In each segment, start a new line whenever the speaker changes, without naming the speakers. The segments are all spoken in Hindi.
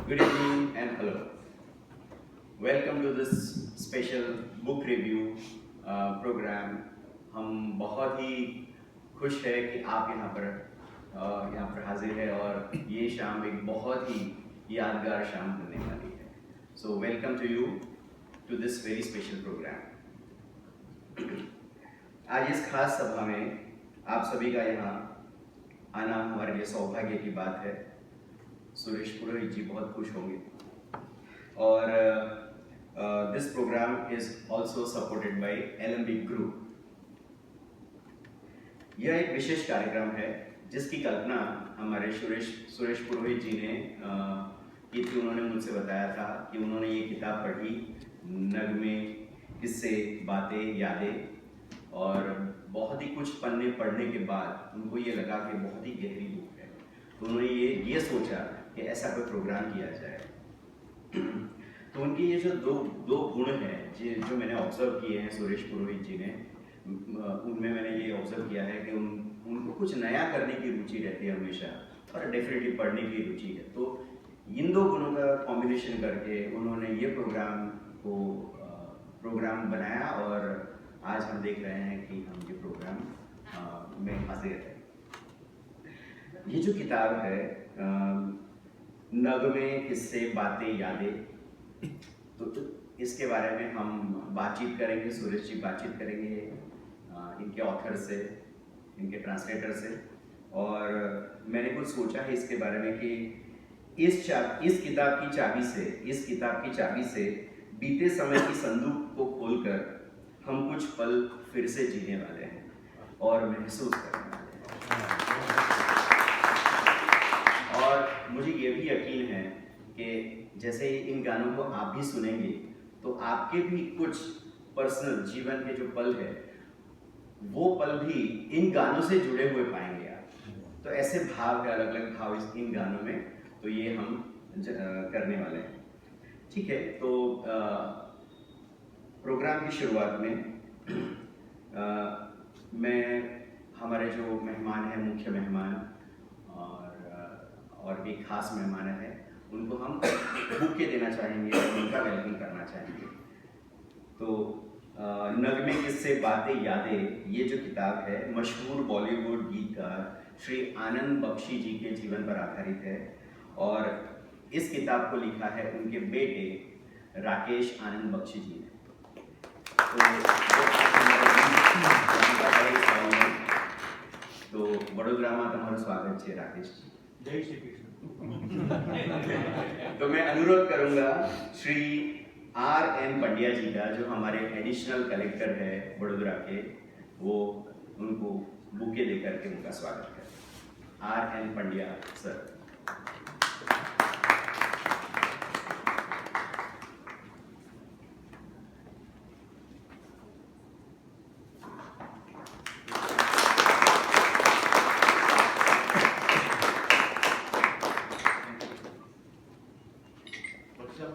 Good evening and hello. Welcome to this special book review program. हम बहुत ही खुश है कि आप यहाँ पर हाजिर है और ये शाम एक बहुत ही यादगार शाम होने वाली है. So welcome to you to this very special program. आज इस खास सभा में आप सभी का यहाँ आना हमारे लिए सौभाग्य की बात है. सुरेश पुरोहित जी बहुत खुश होंगे और this program is also supported by Alembic group. यह एक विशेष कार्यक्रम है जिसकी कल्पना हमारे सुरेश पुरोहित जी ने की थी. उन्होंने मुझसे बताया था कि उन्होंने ये किताब पढ़ी, नगमे, किस्से, बातें, यादें, और बहुत ही कुछ पन्ने पढ़ने के बाद उनको ये लगा कि बहुत ही गहरी बुक है. तो उन्होंने ये सोचा कि ऐसा कोई प्रोग्राम किया जाए. तो उनकी ये जो दो गुण हैं जो मैंने ऑब्जर्व किए हैं सुरेश पुरोहित जी ने, उनमें मैंने ये ऑब्जर्व किया है कि उनको कुछ नया करने की रुचि रहती है हमेशा, और डेफिनेटली पढ़ने की रुचि है. तो इन दो गुणों का कॉम्बिनेशन करके उन्होंने ये प्रोग्राम बनाया और आज हम देख रहे हैं कि हम ये प्रोग्राम में हाजिर हैं. ये जो किताब है नगमे, किस्से, बातें, यादें, तो इसके बारे में हम बातचीत करेंगे. सुरेश जी बातचीत करेंगे इनके ऑथर से, इनके ट्रांसलेटर से. और मैंने कुछ सोचा है इसके बारे में कि इस किताब की चाबी से बीते समय की संदूक को खोलकर हम कुछ पल फिर से जीने वाले हैं और महसूस करने वाले हैं. और मुझे ये भी यकीन है कि जैसे इन गानों को आप भी सुनेंगे तो आपके भी कुछ पर्सनल जीवन के जो पल है वो पल भी इन गानों से जुड़े हुए पाएंगे आप. तो ऐसे भाव है, अलग अलग भाव इन गानों में, तो ये हम करने वाले हैं. ठीक है, तो प्रोग्राम की शुरुआत में मैं हमारे जो मेहमान हैं, मुख्य मेहमान और भी खास मेहमान हैं, उनको हम बुके देना चाहेंगे और उनका वेलकम करना चाहेंगे. तो नगमे, किस्से, बातें, यादें, ये जो किताब है मशहूर बॉलीवुड गीतकार श्री आनंद बख्शी जी के जीवन पर आधारित है. और इस किताब को लिखा है उनके बेटे राकेश आनंद बख्शी जी ने. तो वडोदरा में તમારું સ્વાગત છે રાકેશ जी.
जय श्री कृष्ण.
तो मैं अनुरोध करूंगा श्री R.N. पंड्या जी का, जो हमारे एडिशनल कलेक्टर है वडोदरा के, वो उनको बुके देकर के उनका स्वागत करें. R.N. पंड्या सर.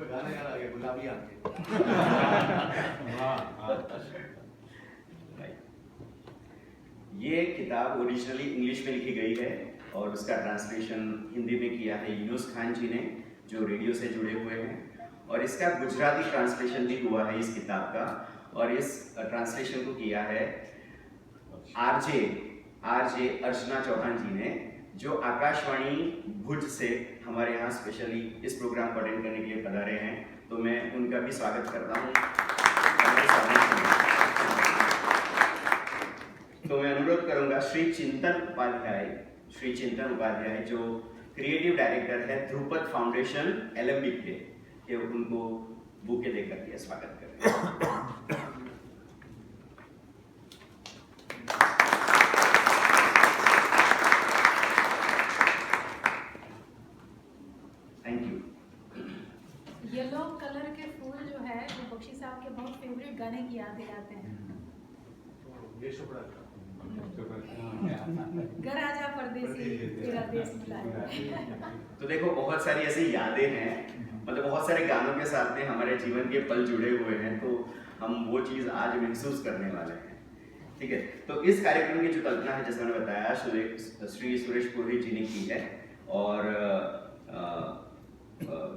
गाने गाना आगे गुलाबी आके.
ये किताब ओरिजिनली इंग्लिश में लिखी गई है और उसका ट्रांसलेशन हिंदी में किया है यूनुस खान जी ने, जो रेडियो से जुड़े हुए हैं. और इसका गुजराती ट्रांसलेशन भी हुआ है इस किताब का, और इस ट्रांसलेशन को किया है आरजे अर्चना चौहान जी ने, जो आकाशवाणी भुज से हमारे यहाँ स्पेशली इस प्रोग्राम को अटेंड करने के लिए पधारे हैं. तो मैं उनका भी स्वागत करता हूँ. तो मैं अनुरोध करूंगा श्री चिंतन उपाध्याय जो क्रिएटिव डायरेक्टर है ध्रुपद फाउंडेशन एलेम्बिक के, उनको बुके देकर के स्वागत करें.
येलो कलर के फूल जो है वो बख्शी साहब के बहुत फेवरेट गाने की याद दिलाते हैं.
ये शुक्र था.
घर आजा परदेसी तेरा देश बुलाए.
तो देखो बहुत सारी ऐसी यादें हैं, मतलब बहुत सारे गानों के साथ में हमारे जीवन के पल जुड़े हुए हैं, तो हम वो चीज़ आज महसूस करने वाले हैं. ठीक है, तो इस कार्यक्रम की जो कल्पना है, जैसे मैंने बताया, श्री सुरेश पुरोहित जी ने की है. और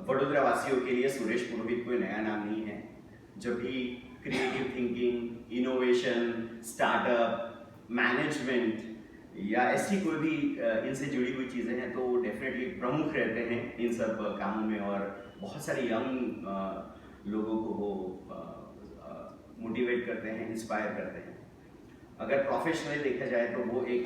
वडोदरा वासियों के लिए सुरेश पुरोहित कोई नया नाम नहीं है। जब भी creative thinking, innovation, startup, management या ऐसी कोई भी इनसे जुड़ी हुई चीज़ें हैं तो डेफिनेटली प्रमुख रहते हैं इन सब कामों में, और बहुत सारे यंग लोगों को वो मोटिवेट करते हैं, इंस्पायर करते हैं। अगर प्रोफेशनली देखा जाए तो वो एक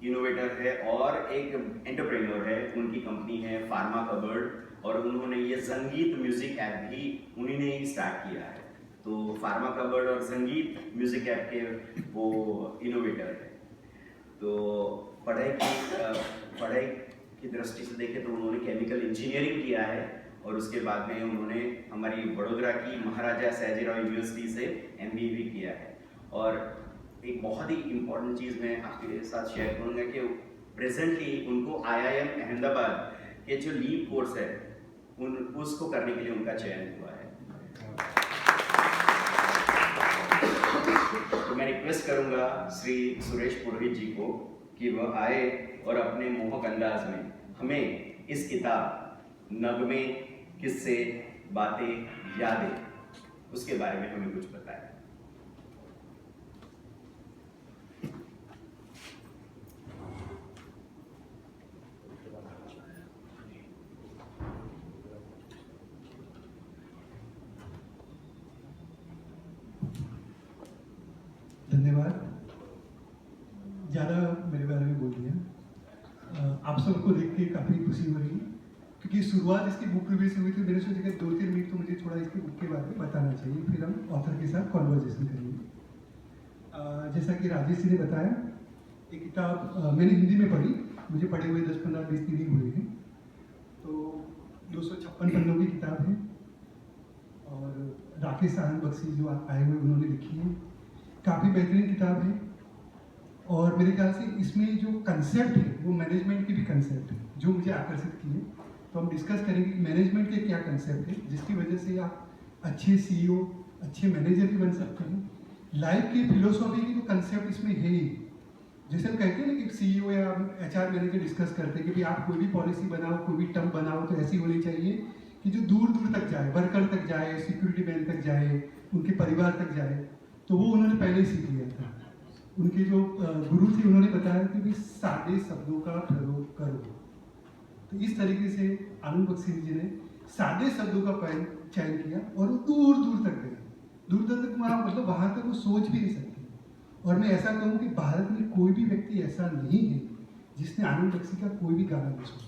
इनोवेटर है और एक एंटरप्रेन्योर है। उनकी कंपनी है फार्मा कबर्ड, और उन्होंने ये संगीत म्यूजिक ऐप भी उन्हीं ने ही स्टार्ट किया है। तो फार्मा कबर्ड और संगीत म्यूजिक ऐप के वो इनोवेटर है। तो पढ़ाई की दृष्टि से देखें तो उन्होंने केमिकल इंजीनियरिंग किया है, और उसके बाद में उन्होंने हमारी वडोदरा की महाराजा सयाजीराव यूनिवर्सिटी से MBA भी किया है। और एक बहुत ही इम्पोर्टेंट चीज़ मैं आपके साथ शेयर करूँगा कि प्रेजेंटली उनको IIM अहमदाबाद के जो लीप कोर्स है उसको करने के लिए उनका चयन हुआ है। तो मैं रिक्वेस्ट करूँगा श्री सुरेश पुरोहित जी को कि वह आए और अपने मोहक अंदाज में हमें इस किताब नगमे, किस्से, बातें, यादें उसके बारे में हमें कुछ बताएं।
धन्यवाद। ज़्यादा मेरे बारे में बोल दिया। आप सबको देख के काफ़ी खुशी हो रही है, क्योंकि शुरुआत इसकी बुक रिव्यू से हुई थी। मैंने सोचा कि 2-3 मिनट तो मुझे थोड़ा इसकी बुक के बारे में बताना चाहिए, फिर हम ऑथर के साथ कॉन्वर्जेशन करेंगे। जैसा कि राजेश जी ने बताया, ये किताब मैंने हिंदी में पढ़ी, मुझे पढ़े हुए 10-15-20 दिन हुए हैं। तो 256 पन्नों की किताब है, और राकेश आनंद बख्शी जो आए हुए उन्होंने लिखी है। काफ़ी बेहतरीन किताब है, और मेरे ख्याल से इसमें जो कंसेप्ट है वो मैनेजमेंट की भी कंसेप्ट है जो मुझे आकर्षित की है। तो हम डिस्कस करेंगे कि मैनेजमेंट के क्या कंसेप्ट है जिसकी वजह से आप अच्छे CEO, अच्छे मैनेजर भी बन सकते हैं। लाइफ की फिलोसॉफी की तो कंसेप्ट इसमें है ही। जैसे हम कहते हैं ना कि CEO या HR मैनेजर डिस्कस करते हैं कि भाई आप कोई भी पॉलिसी बनाओ, कोई भी टर्म बनाओ तो ऐसी होनी चाहिए कि जो दूर दूर तक जाए, वर्कर तक जाए, सिक्योरिटी मैन तक जाए, उनके परिवार तक जाए। तो वो उन्होंने पहले ही सीख लिया था। उनके जो गुरु थे उन्होंने बताया कि भाई सादे शब्दों का प्रयोग करो। तो इस तरीके से आनंद बख्शी जी ने सादे शब्दों का चयन किया, और वो दूर दूर तक गए। दूर दूर तक मतलब वहाँ तक वो सोच भी नहीं सकते। और मैं ऐसा कहूँ कि भारत में कोई भी व्यक्ति ऐसा नहीं है जिसने आनंद बख्शी का कोई भी गाना नहीं सुना।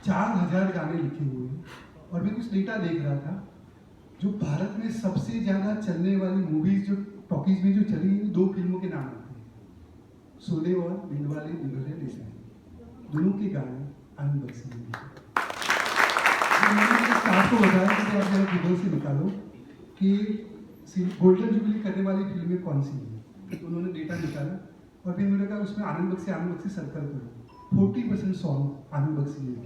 4000 गाने लिखे हुए हैं। और मैं कुछ डेटा देख रहा था, जो भारत में सबसे ज़्यादा चलने वाली मूवीज जो टॉकीज में जो चली है, 2 फिल्मों के नाम आते हैं, शोले और दिलवाले दुल्हनिया ले जाएंगे। दोनों के गाने आनंद बख्शी ने लिखे। मैंने स्टाफ को बताया कि आप जरा गूगल से निकालो कि गोल्डन जुबली करने वाली फिल्में कौन सी हैं। तो उन्होंने डेटा निकाला, और फिर मैंने कहा उसमें आनंद बख्शी सर्कल करो। 40% सॉन्ग आनंद बख्शी ने लिखे।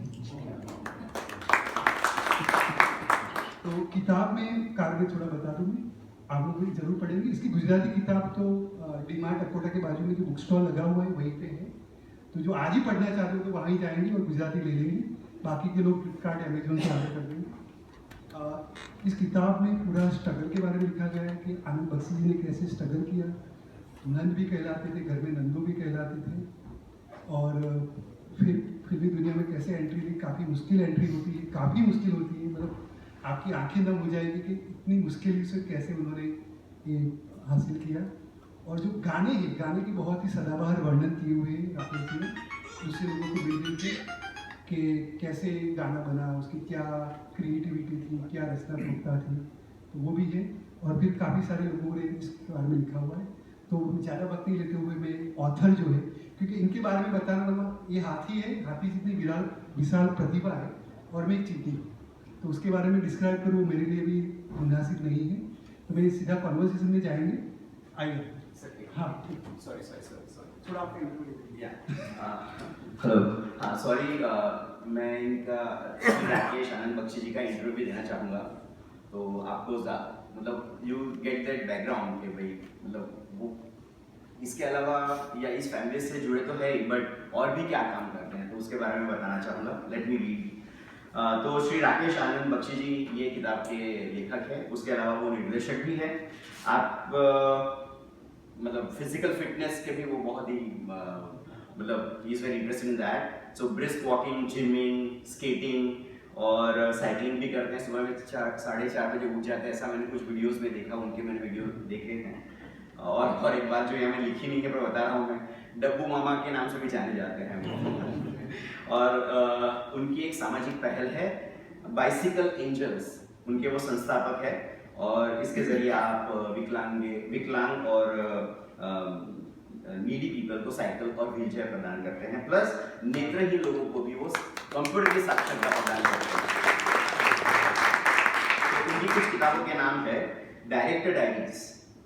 तो किताब में कार्य थोड़ा बता दूँ मैं, आप लोग भी जरूर पढ़ेंगे। इसकी गुजराती किताब तो डीमार्ट अकोटा के बाजू में जो बुक स्टॉल लगा हुआ है वहीं पे है। तो जो आज ही पढ़ना चाहते हो तो वहाँ ही जाएंगे और गुजराती ले लेंगे। बाकी के लोग फ्लिपकार्ट, अमेजोन से ऑर्डर कर देंगे। इस किताब में पूरा स्ट्रगल के बारे में लिखा गया है कि आनंद बख्शी जी ने कैसे स्ट्रगल किया। नंद भी कहलाते थे, घर में नंदू भी कहलाते थे, और फिर फिल्मी दुनिया में कैसे एंट्री ली। काफ़ी मुश्किल एंट्री होती है, काफ़ी मुश्किल होती है, मतलब आपकी आंखें नम हो जाएगी कि इतनी मुश्किल से कैसे उन्होंने ये हासिल किया। और जो गाने हैं, गाने की बहुत ही सदाबहार वर्णन किए हुए हैं राकेश जी ने दूसरे लोगों को मिल के कि कैसे गाना बना, उसकी क्या क्रिएटिविटी थी, क्या रचनात्मकता थी, तो वो भी है। और फिर काफ़ी सारे लोगों ने इसके बारे में लिखा हुआ है। तो ज़्यादा वक्त नहीं लेते हुए मैं ऑथर जो है, क्योंकि इनके बारे में बताना मतलब ये हाथी है, हाथी जितनी विशाल प्रतिभा है, और मैं एक चींटी, तो उसके बारे में डिस्क्राइब करूँ मेरे लिए भी मुनासिब नहीं है। तो मैं सीधा कॉन्वर्सेशन में जाएंगे। आइए। हाँ,
सॉरी
थोड़ा आप
हेलो। हाँ सॉरी, मैं इनका राकेश आनंद बख्शी जी का इंटरव्यू भी देना चाहूँगा। तो आपको मतलब यू गेट दैट बैकग्राउंड कि भाई मतलब वो इसके अलावा या इस फैमिली से जुड़े तो है ही, बट और भी क्या काम करते हैं तो उसके बारे में बताना चाहूँगा। Let me read. तो श्री राकेश आनंद बख्शी जी ये किताब के लेखक है, उसके अलावा वो निर्देशक भी है। आप मतलब फिजिकल फिटनेस के भी वो बहुत ही मतलब he is very interested in that. So brisk walking, gymming, skating और साइकिलिंग भी करते हैं। सुबह में 4:30 बजे उठ जाते हैं, ऐसा मैंने कुछ वीडियोस में देखा, उनके मैंने वीडियो देखे हैं। और एक बात जो यहाँ मैं लिखी नहीं है पर बता रहा हूँ, मैं डब्बू मामा के नाम से भी जाने जाते हैं। और उनकी एक सामाजिक पहल है बाइसिकल एंजल्स, उनके वो संस्थापक है। और इसके जरिए आप विकलांग और नीडी पीपल को साइकिल और व्हीलचेयर प्रदान करते हैं, प्लस नेत्रहीन लोगों को भी वो कंप्यूटर की साक्षरता प्रदान करते हैं। तो उनकी कुछ किताबों के नाम है director diaries,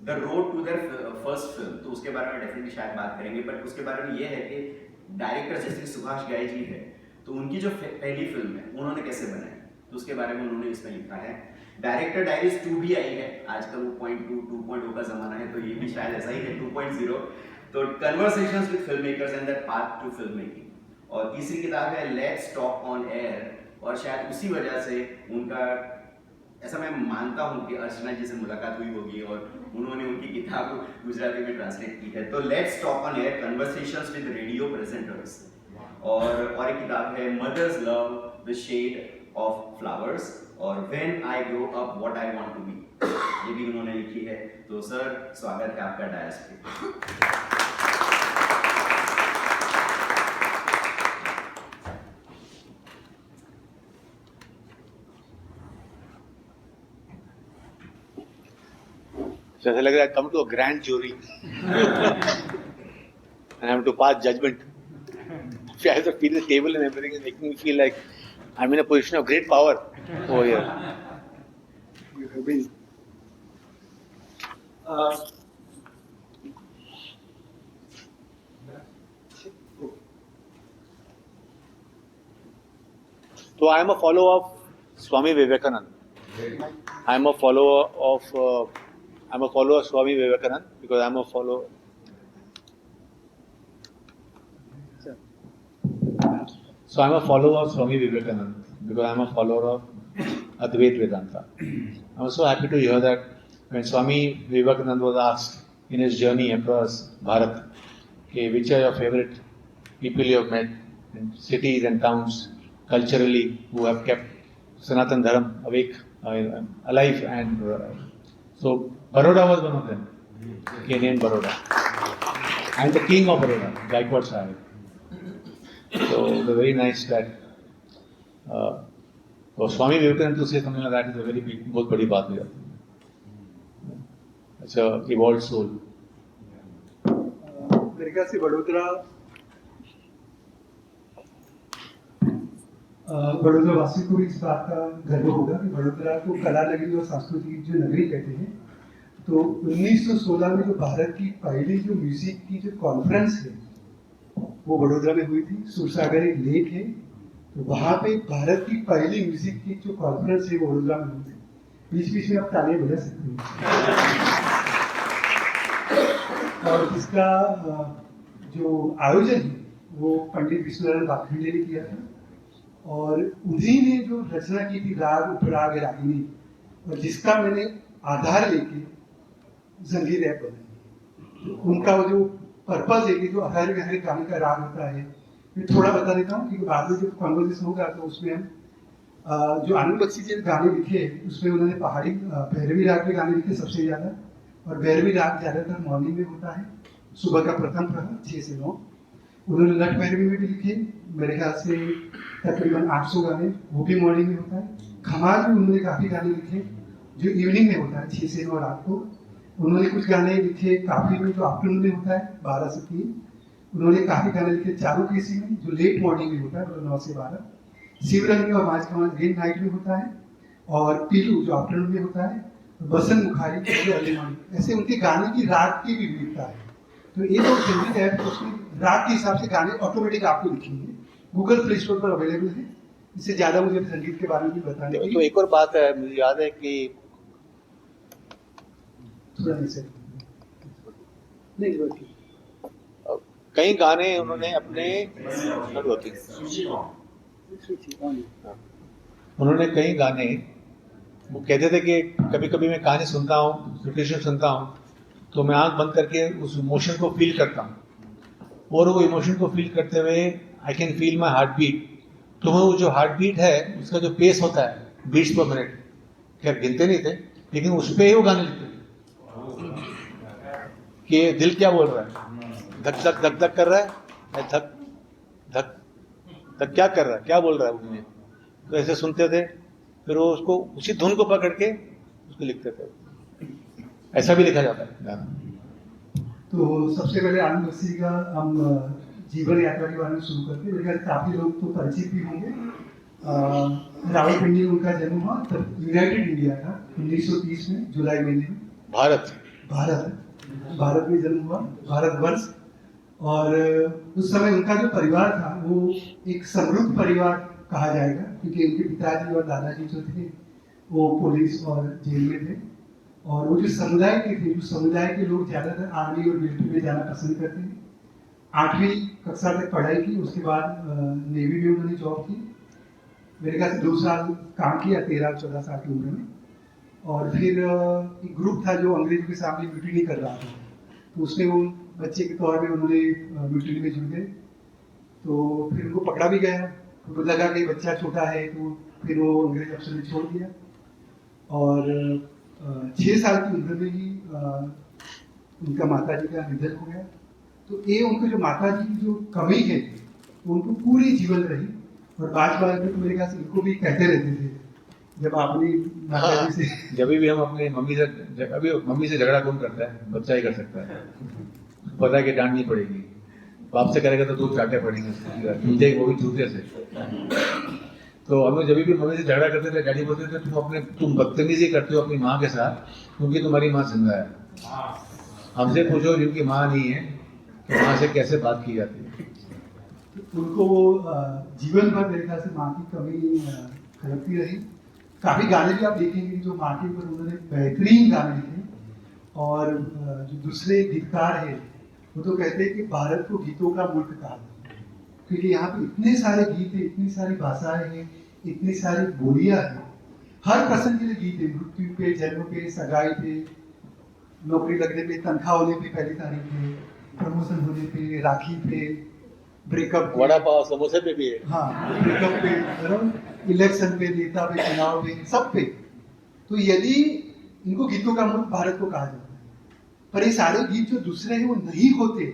the road to their first film, तो उसके बारे में डेफिनेटली शायद बात करेंगे। बट उसके बारे में ये है कि डायरेक्टर जैसे सुभाष घई जी है, तो उनकी जो पहली फिल्म है उन्होंने कैसे बनाई, तो उसके बारे में उन्होंने इसमें लिखा है। डायरेक्टर डायरीज 2 भी आई है, आजकल वो 2.0 का जमाना है, तो ये भी शायद ऐसा ही है 2.0। तो conversations with film makers and that path to film making. और तीसरी किताब है लेट्स टॉक ऑन एयर, और शायद उसी वजह से उनका, ऐसा मैं मानता हूँ कि अर्चना जी से मुलाकात हुई होगी और उन्होंने उनकी किताब गुजराती में ट्रांसलेट की है। तो let's talk on air, conversations with radio presenters. और एक किताब है mother's love, the shade of flowers, और when I grow up what I want to be, ये भी उन्होंने लिखी है। तो सर, स्वागत है आपका डायस पे।
So ऐसा लग रहा है come to a grand jury and I have to pass judgment. I have to feel the table and everything is making me feel like I'm in a position of great power over here.
You have been.
So I am a follower of Swami Vivekananda. I am a follower of Swami Vivekananda because I am a follower. So I am a follower of Swami Vivekananda because I am a follower of Advaita Vedanta. I was so happy to hear that when Swami Vivekananda was asked in his journey across Bharat, okay, which are your favorite people you have met in cities and towns culturally who have kept Sanatan Dharam awake, alive, and so Baroda was one of them, Kenyan Baroda, and the king of Baroda, Gaikwad Sahib. So it was very nice that for Swami Vivekananda to say something like that is a very big, बहुत बड़ी बात है. It's a evolved soul.
मेरे ख्याल से वडोदरा वासी को भी इस बात का गर्व होगा कि वडोदरा को कला नगरी और सांस्कृतिक जो नगरी कहते हैं। तो 1916 में जो भारत की पहली जो म्यूजिक की जो कॉन्फ्रेंस है वो वडोदरा में हुई थी। सूरसागर एक लेक है, तो वहाँ पे भारत की पहली म्यूजिक की जो कॉन्फ्रेंस है वो वडोदरा में हुई थी। बीच बीच में आप तालियां बजा सकते हैं। और इसका जो आयोजन है वो पंडित विश्वनारायण वानखेड़े ने किया था, और उन्हीं ने जो रचना की थी राग उपराग रागिनी, और जिसका मैंने आधार लेके संगीत ऐप बनाई। तो उनका वो जो पर्पज है कि जो हर गाने का राग होता है, मैं थोड़ा बता देता हूँ क्योंकि बाद में जब कॉन्वर्सेशन होगा तो उसमें हम जो आनंद बख्शी जी गाने लिखे उसमें उन्होंने पहाड़ी भैरवी राग के गाने लिखे सबसे ज़्यादा, और भैरवी राग ज़्यादातर मॉर्निंग में होता है, सुबह का प्रथम प्रहर 6 से 9। उन्होंने नट भैरवी में भी लिखे, मेरे ख्याल से तकरीबन 800 गाने, वो भी मॉर्निंग में होता है। खमाल में उन्होंने काफ़ी गाने लिखे जो इवनिंग में होता है 6 से 9 रात को। उन्होंने कुछ गाने लिखे काफ़ी में जो आफ्टरनून में होता है 12 से 3। उन्होंने काफ़ी गाने लिखे चारुकेसी में जो लेट मॉर्निंग में होता है 9 से 12। शिवरंगी और माज कमाल ग्रीन नाइट में होता है, और पीलू जो आफ्टरनून में होता है, बसंत मुखारी जो अर्ली मॉर्निंग। ऐसे उनके गाने की राग की भी विविधता है। तो ये जो संगीत है उसमें राग के हिसाब से गाने ऑटोमेटिक आपको लिखेंगे, गूगल प्ले स्टोर पर अवेलेबल है। इससे ज़्यादा मुझे संगीत के बारे में भी बताने
तो एक और बात है, मुझे याद है कि कई गाने उन्होंने अपने उन्होंने कई गाने, वो कहते थे कि कभी कभी मैं कहानी सुनता हूँ, सिचुएशन सुनता हूँ, तो मैं आंख बंद करके उस इमोशन को फील करता हूँ, और वो इमोशन को फील करते हुए I can feel my heart beat. तो वो जो हार्ट बीट है उसका जो पेस होता है बीट्स पर मिनट, खैर गिनते नहीं थे, लेकिन उस पर ही वो गाने लिखते थे कि दिल क्या बोल रहा है, धक धक धक धक कर रहा है, या धक धक धक क्या कर रहा है, क्या बोल रहा है वो मुझे। तो ऐसे सुनते थे, फिर वो उसको उसी धुन को पकड़ के उसको लिखते थे। ऐसा भी लिखा जाता है गाना।
तो सबसे पहले आनंद बख्शी का हम जीवन यात्रा के बारे में शुरू करते हैं। मेरे ख्याल से काफी लोग तो परिचित भी होंगे। रावलपिंडी में उनका जन्म हुआ, तब यूनाइटेड इंडिया था 1930 में जुलाई महीने में। भारत में जन्म हुआ, भारतवर्ष। और उस समय उनका जो परिवार था वो एक समृद्ध परिवार कहा जाएगा, क्योंकि उनके पिताजी और दादाजी जो थे वो पुलिस और जेल में थे। और वो जो समुदाय के थे, जो समुदाय के लोग ज़्यादातर आर्मी और मिलिट्री में जाना पसंद करते हैं। 8वीं कक्षा तक पढ़ाई की, उसके बाद नेवी में उन्होंने जॉब की। मेरे ख्याल से 2 साल काम किया 13-14 साल की उम्र में। और फिर एक ग्रुप था जो अंग्रेजों के सामने म्यूटिनी कर रहा था, तो उसमें वो बच्चे के तौर में उन्होंने म्यूटिनी में जुड़ गए। तो फिर उनको पकड़ा भी गया, उनको लगा कि बच्चा छोटा है, तो फिर वो अंग्रेज अफसर ने छोड़ दिया। और 6 साल की उम्र में ही उनका माता जी का निधन हो गया। तो ये उनको जो माता जी की जो कमी है वो उनको पूरी जीवन रही। और बात में तो मेरे ख्याल से इनको भी कहते रहते थे, जब आपने माता जी से
जब भी हम अपने मम्मी से झगड़ा कौन करता है, बच्चा ही कर सकता है। पता है कि डांटनी पड़ेगी, बाप से करेगा तो 2 चाटे पड़ेंगे, जूते वो भी जूते से। तो हम लोग जब भी मम्मी से झगड़ा करते थे, डैडी बोलते थे तुम बदतमीजी करते हो अपनी माँ के साथ, क्योंकि तुम्हारी माँ जिंदा है। हमसे पूछो जिनकी माँ नहीं है कि माँ से कैसे बात की जाती है।
उनको जीवन भर मेरे ख्याल से माँ की कमी खलकती रही। काफी गाने भी आप देखेंगे जो माँ के ऊपर उन्होंने बेहतरीन गाने लिखे। और जो दूसरे गीतकार है वो तो कहते हैं कि भारत को गीतों का मुल्क कहा, क्योंकि यहाँ पे इतने सारे गीत है, इतनी सारी भाषाएं हैं, इतनी सारी बोलियां हैं। हर प्रसंग के लिए गीत है, मृत्यु पे, जन्म पे, सगाई पे, नौकरी लगने पे, तनख्वाह होने पे, पहली तारीख पे, प्रमोशन होने पे, राखी पे, ब्रेकअप,
वड़ा पाव समोसे पे भी है।
हाँ, ब्रेकअप पे, बराबर, इलेक्शन पे, नेता पे, चुनाव पे, सब पे। तो यदि इनको गीतों का मुल्क भारत को कहा जाता है, पर ये सारे गीत जो दूसरे हैं वो नहीं होते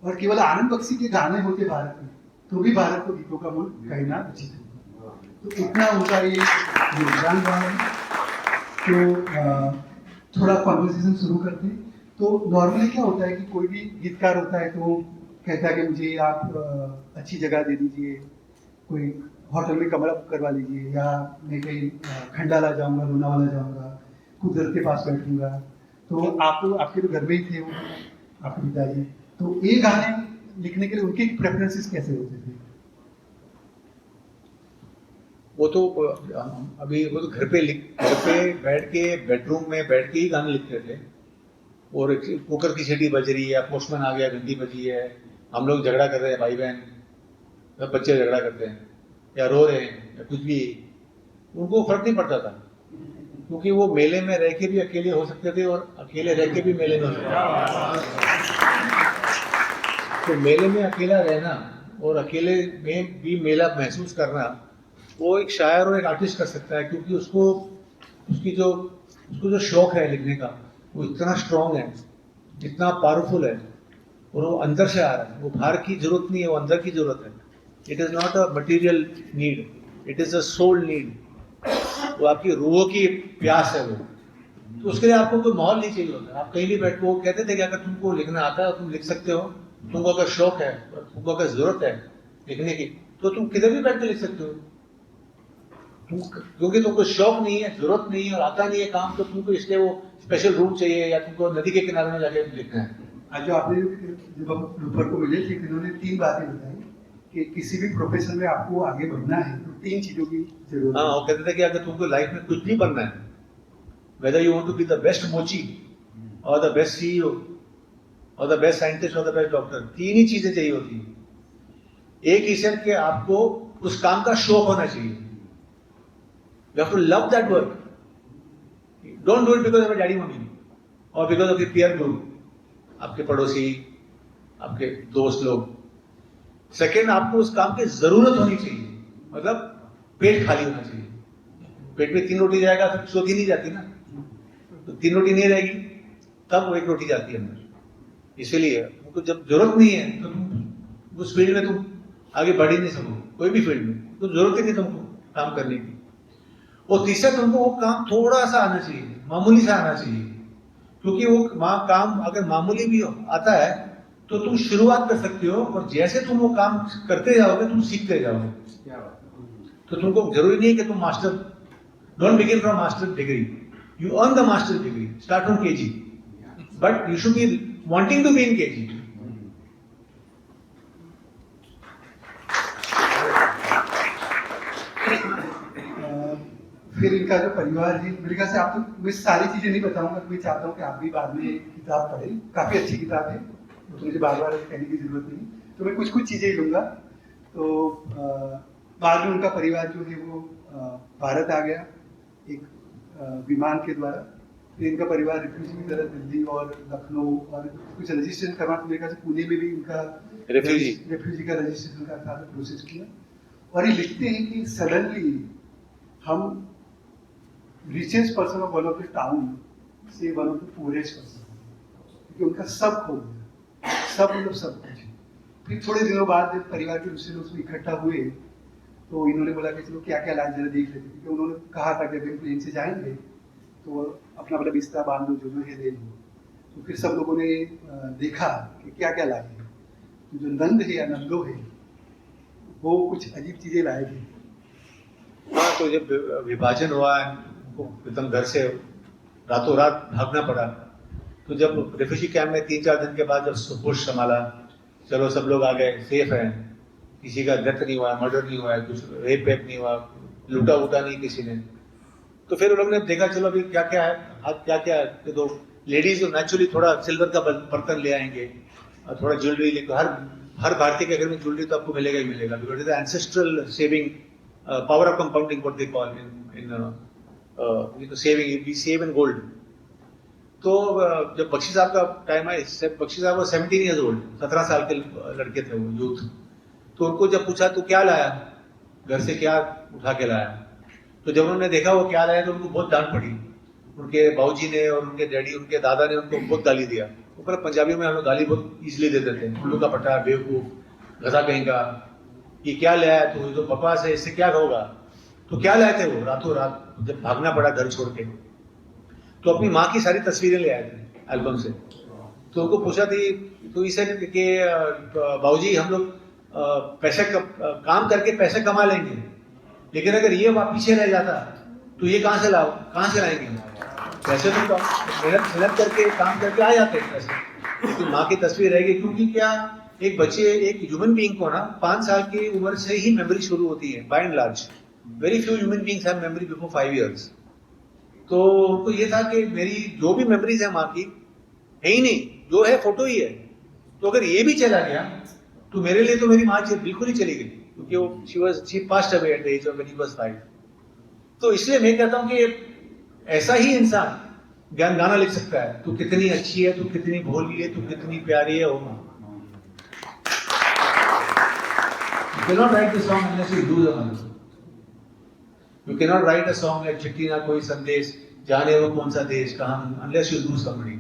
और केवल आनंद बख्शी के गाने होते भारत में, तो भी भारत को गीतों का मुल्क कहना उचित है। तो इतना उनका ये योगदान रहा है। तो थोड़ा कॉन्वर्सेशन शुरू करते हैं। तो नॉर्मली क्या होता है कि कोई भी गीतकार होता है तो कहता है कि मुझे आप अच्छी जगह दे दीजिए, कोई होटल में कमरा बुक करवा लीजिए, या मैं कहीं खंडाला जाऊंगा, लोनावाला जाऊंगा, कुदरत के पास बैठूंगा। तो आप तो आपके तो घर में ही थे वो आपके पिताजी, तो ये गाने लिखने के लिए उनके प्रेफरेंसेस कैसे होते थे?
वो तो अभी वो तो घर पे बैठ के बेडरूम में बैठ के ही गाने लिखते थे। और कुकर की सीटी बज रही है, पोस्टमैन आ गया, घंटी बजी है, हम लोग झगड़ा कर रहे हैं, भाई बहन सब बच्चे झगड़ा करते हैं या रो रहे हैं या कुछ भी, उनको फर्क नहीं पड़ता था, क्योंकि वो मेले में रह के भी अकेले हो सकते थे और अकेले रह के भी मेले में हो सकते थे। तो मेले में अकेला रहना और अकेले में भी मेला महसूस करना वो एक शायर और एक आर्टिस्ट कर सकता है, क्योंकि उसको जो शौक है लिखने का वो इतना स्ट्रॉन्ग है, इतना पावरफुल है, और वो अंदर से आ रहा है, वो बाहर की जरूरत नहीं है, वो अंदर की जरूरत है। It is not a material need, it is a soul need. वो आपकी रूहों की प्यास है वो। तो उसके लिए आपको कोई माहौल नहीं चाहिए होता। आप कहीं भी बैठो, वो कहते थे कि अगर तुमको लिखना आता है तुम लिख सकते हो, तुमको अगर शौक है, तुमको अगर जरूरत है लिखने की, तो तुम किधर भी बैठ के लिख सकते हो। क्योंकि तुमको शौक नहीं है, जरूरत नहीं है और आता नहीं है काम, तो तुमको इसलिए वो स्पेशल रूम चाहिए या तुमको नदी के किनारे में जाके लिखना है।
आज जो आपने जब हम रूपर को मिले थे, इन्होंने 3 बातें बताई कि किसी भी प्रोफेशन में आपको आगे बढ़ना है तो 3 चीजों की जरूरत है।
हाँ, वो कहते थे कि अगर तुमको लाइफ में कुछ भी बनना है, whether you want to be the best मोची और द बेस्ट सीईओ और द बेस्ट साइंटिस्ट और द बेस्ट डॉक्टर, 3 ही चीजें चाहिए होती हैं। एक ही सर कि आपको उस काम का शौक होना चाहिए। You have to love that work. Don't do it because of your daddy mummy or because of your peer group, आपके पड़ोसी, आपके दोस्त लोग. सेकेंड, आपको उस काम की जरूरत होनी चाहिए, मतलब पेट खाली होना चाहिए. पेट में 3 रोटी जाएगा तो चौथी नहीं जाती ना, तो 3 रोटी नहीं रहेगी तब वो 1 रोटी जाती है अंदर. इसीलिए तुमको जब जरूरत नहीं है तो तुम उस फील्ड में तुम आगे बढ़ ही नहीं सको. कोई भी फील्ड में तो जरूरत ही नहीं तुमको काम करने की. और तीसरा, तुमको वो काम थोड़ा सा आना चाहिए, मामूली सा आना चाहिए, क्योंकि वो काम अगर मामूली भी आता है तो तुम शुरुआत कर सकते हो, और जैसे तुम वो काम करते जाओगे तुम सीखते जाओगे. तो तुमको जरूरी नहीं है कि तुम master, don't begin from master degree, you earn the master degree, start from KG, but you should be wanting to be in KG.
फिर इनका जो परिवार है, मेरे ख्याल से आप तो, मैं सारी चीजें नहीं बताऊंगा, मैं चाहता हूँ कि आप भी बाद में किताब पढ़ें, काफी अच्छी किताब है, तो मुझे बार बार कहने की जरूरत नहीं. तो मैं कुछ चीजें ही लूंगा. तो बाद में उनका परिवार जो है वो भारत आ गया एक विमान के द्वारा. फिर इनका परिवार रिफ्यूजी की तरह दिल्ली और लखनऊ और कुछ रजिस्ट्रेशन करवा, मेरे ख्याल से पुणे में भी इनका रिफ्यूजी का रजिस्ट्रेशन का था, प्रोसेस किया. और ये लिखते हैं कि सडनली हम richest person of one of the town से one of the poorest person, क्योंकि उनका सब खो गया, सब मतलब सब कुछ. फिर थोड़े दिनों बाद जब परिवार के दूसरे लोग इकट्ठा हुए तो इन्होंने बोला कि चलो क्या क्या लाइन जरा देख लेते, क्योंकि उन्होंने कहा था कि अगर प्लेन से जाएंगे तो अपना मतलब बिस्तर बांध लो, जो है ले लो. तो फिर सब लोगों ने देखा कि क्या क्या लाए हैं. तो जो नंद है या नंदो है वो कुछ अजीब चीजें लाए थे.
हाँ, तो जब विभाजन हुआ, उनको एकदम घर से रातों रात भागना पड़ा. तो जब रिफ्यूजी कैंप में 3-4 दिन के बाद जब होश संभाला, चलो सब लोग आ गए, सेफ हैं, किसी का डेथ नहीं हुआ, मर्डर नहीं हुआ, कुछ रेप नहीं हुआ, लूटा वूटा नहीं किसी ने. तो फिर उन लोगों ने देखा चलो अभी क्या क्या है, क्या क्या है. तो लेडीज तो नेचुरली थोड़ा सिल्वर का बर्तन ले आएंगे और थोड़ा ज्वेलरी लेकर, हर भारतीय के घर में ज्वेलरी तो आपको मिलेगा ही मिलेगा, because it is ancestral saving power of compounding, what they call in saving, we save in gold. तो जब बख्शी साहब का टाइम आया, बख्शी साहब वो 17 years old, 17 साल के लड़के थे वो, यूथ. तो उनको जब पूछा तो क्या लाया, घर से क्या उठा के लाया, तो जब उन्होंने देखा वो क्या लाया तो उनको बहुत डांट पड़ी. उनके बाबूजी ने और उनके डैडी, उनके दादा ने उनको बहुत गाली दिया. ऊपर पंजाबी में हम लोग गाली बहुत इजीली दे देते हैं, उल्लू का पट्टा, बेवकूफ, गधा कहीं का, ये क्या लाया है, तो बकवास है, इससे क्या होगा. तो क्या लाए थे वो रातों रात जब भागना पड़ा घर छोड़ के. तो अपनी माँ की सारी तस्वीरें ले आए थे एल्बम से. तो उनको पूछा थी, तो इसे कि बाबूजी हम लोग पैसे काम करके पैसे कमा लेंगे, लेकिन अगर ये पीछे रह जाता तो ये कहाँ से लाएंगे पैसे. तो मेहनत करके काम करके आ जाते हैं पैसे, लेकिन माँ की तस्वीर रहेगी. क्योंकि क्या, एक बच्चे, एक ह्यूमन बीइंग को ना 5 साल की उम्र से ही मेमोरी शुरू होती है, by and large. Very few human beings have memory before 5 years. तो उनको ये था कि मेरी जो भी मेमोरीज है माँ की है ही नहीं, जो है फोटो ही है. तो अगर ये भी चला गया तो मेरे लिए तो मेरी माँ बिल्कुल ही चली गई, क्योंकि वो she passed away at the age of when he was 5. तो इसलिए मैं कहता हूँ कि ऐसा ही इंसान गाना लिख सकता है. तू कितनी अच्छी है, तू कितनी भोली है, तू कितनी प्यारी है, ओ माँ. You cannot write the song unless you do the mantra. You cannot write a song like चिट्ठी ना कोई संदेश, जाने वो कौन सा देश कहाँ, unless you lose somebody,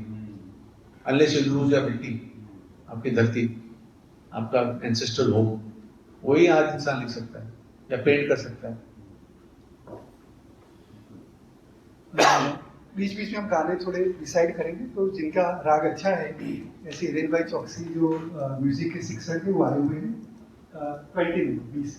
unless you lose your मिट्टी, आपकी धरती, आपका ancestral home. वही आज इंसान लिख सकता है या पेंट कर सकता है.
बीच बीच में हम गाने थोड़े डिसाइड करेंगे. तो जिनका राग अच्छा है, जैसे हिरेन भाई चौकसी जो म्यूजिक के शिक्षक है, वो आए हुए हैं. 20 20